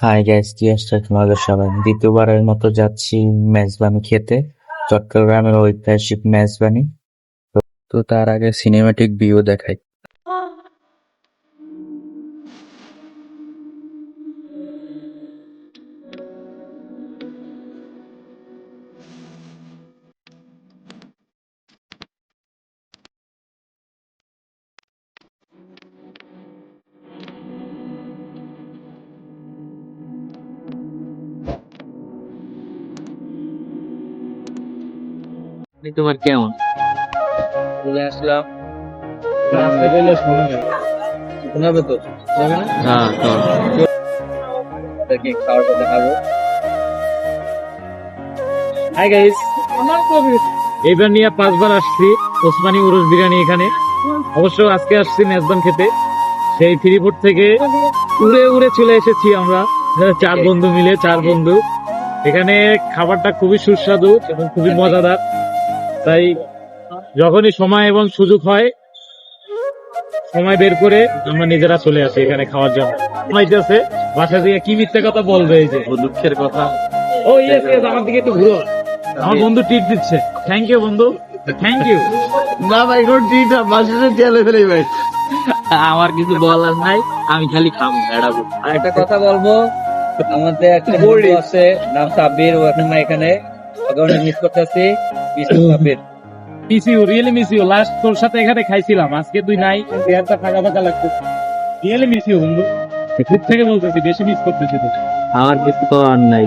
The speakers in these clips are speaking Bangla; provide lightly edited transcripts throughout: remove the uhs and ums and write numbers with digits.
হাই গাইস, কি আসছে তোমাদের সবাই? দ্বিতীয়বারের মতো যাচ্ছি মেজবানি খেতে, চট্টগ্রামের ঐতিহাসিক মেজবানি। তো তার আগে সিনেমাটিক ভিউ দেখাই। তোমার কেমন? চলে আসলাম। শোনাবে তো? যাবে না? হ্যাঁ, খাওয়াটা দেখাবো। হাই গাইস, এইবার নিয়ে 5 বার আসছি ওসমানী উরুস বিরিয়ানি এখানে। অবশ্য আজকে আসছি মেজবান খেতে। সেই ফ্রিপুর থেকে উড়ে উড়ে চলে এসেছি আমরা 4 বন্ধু মিলে। 4 বন্ধু এখানে খাবারটা খুবই সুস্বাদু এবং খুবই মজাদার। তাই যখনই সময় এবং সুযোগ হয় সময় বের করে আমরা নিজেরা চলে আসি এখানে খাওয়ার জন্য। আছে বাসা থেকে কি মিথ্যে কথা বলবে, এই যে দুঃখের কথা। ও ইয়েস ইয়েস, আমার দিকে একটু ঘুরো। আমার বন্ধু ট্রিট দিচ্ছে। থ্যাংক ইউ বন্ধু, থ্যাংক ইউ। না ভাই, কোন ট্রিট বাসে তেলে ফেলে ভাই। আমার কিছু বলার নাই, আমি খালি খাবো এড়াবো। আর একটা কথা বলবো, আমাদের একটা বন্ধু আছে নাম সাব্বির, ও এখন না এখানে, ওকে অনেক মিস করতেছি। সাব্বির, miss you, really miss you. Last তোর সাথে এখানে খাইছিলাম, আজকে তুই নাই, দেহটা ফাঁকা ফাঁকা লাগতেছে। রিয়েলি মিস ইউ বন্ধু, খুব থেকে বলতেছি, বেশি মিস করতেছি তো। আমার কিছু তো আর নাই।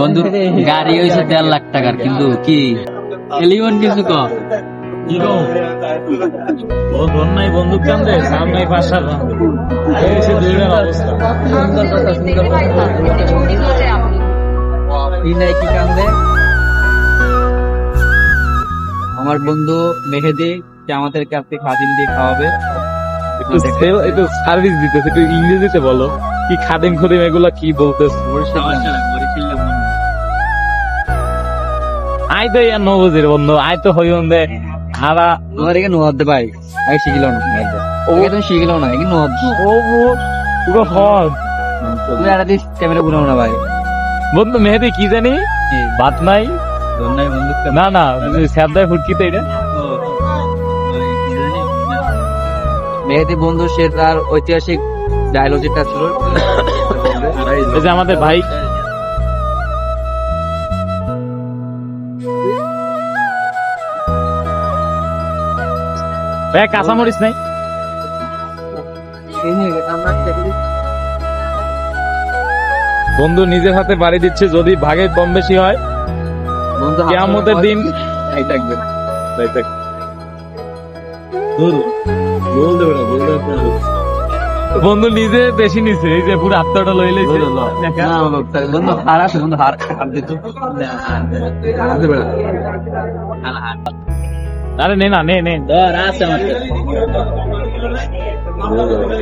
বন্ধু গাড়ি হয়েছে 1.5 লাখ টাকার, কিন্তু কি এলিমন কিছু কম নাই। বন্দুক কান্দে সামনে পাশার অবস্থা। সুন্দর কথা, সুন্দর কথা। কি কান্দে? আমার বন্ধু মেহেদি যে আমাদেরকে আজকে খাদিম দিয়ে খাওয়াবে। একটু সার্ভিস দিতেছে, একটু ইংরেজিতে বলো কি খাদিম খদিম এগুলা কি বলতেছে। আই তো ইয়ার নবজির বন্ধু, আই তো হই দে খারা তোমার এখানে নোয়াদ দে ভাই, আগে শিখিল না। তুমি শিখিল না, এখানে নোয়াদ। ও পুরো হল তুমি আর দিস ক্যামেরা বুঝাও না ভাই। বন্ধু মেহেদি কি জানি ভাত নাই ধন্যবাদ বন্ধু। না না স্যাবদায় ফুটকিতে এটা মেহেদি বন্ধু সে তার ঐতিহাসিক ডায়লজিটা ছিল। এই যে আমাদের ভাই ভাই কাঁচামরিচ নাই। বন্ধু নিজের হাতে বাড়ি দিচ্ছে, যদি ভাগে কম বেশি হয় কিয়ামতের দিন এই থাকবে। বন্ধু নিজে বেশি নিছে, এই যে পুরো আত্মাটা লই লইছে। বন্ধু হার আছে, বন্ধু হার দিত। আরে নে না, নে নে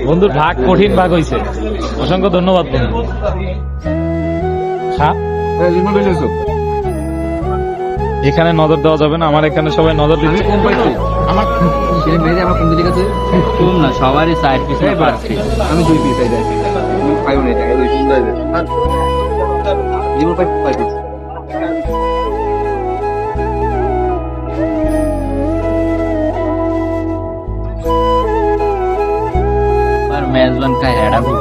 বন্ধুর ভাগ কঠিন ভাগ হইছে। অসংখ্য ধন্যবাদ বন্ধু। এখানে নজর দেওয়া যাবে না, আমার এখানে সবাই নজর দিচ্ছে। আমার কোন দিকে আছে না, সবারই সাইড পিস। আমি 2 পিস পাইও না, দুই তিন জীবন পাই পিস। মেজবান খাই এড়াবো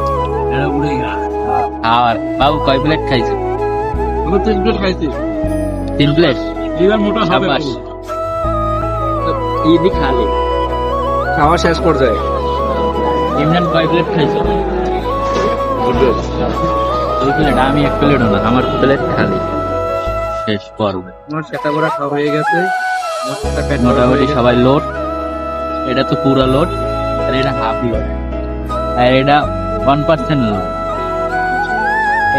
আর বাবু কয় প্লেট খাইছে? 3 প্লেট খাইছি। 3 প্লেট? এবার মোটা হবে। ইদি খালি খাওয়া শেষ পর্যায়ে। ইমরান কয় প্লেট খাইছে? 2 প্লেট। আমি 1 প্লেটও না, আমার প্লেট খালি। শেষ পর্ব। আমার সেটা বড়া খাওয়া হয়ে গেছে মোটামুটি সবাই লোড। এটা তো পুরা লোড, আর এটা হাফ লোড, আর এটা 1% লোড।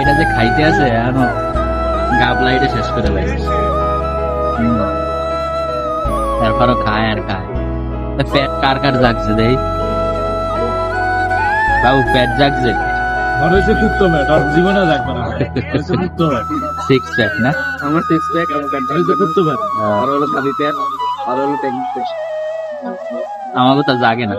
এটা যে খাইতে আছে এখনো গাবলা এটা শেষ করে লাগে তারপরও খায় আর খায় তা পেট কার কার জাগছে দেই বাবু পেট জাগছে আর হয়েছে কুত্তো ম্যাট আর জীবনে লাগবে না হয়েছে কুত্তো ম্যাট সিক্স প্যাক না আমার সিক্স প্যাক আমার হয়েছে কুত্তো ম্যাট আর হলো খালি প্যাক আর হলো ট্যাঙ্ক আমাকে তো জাগে না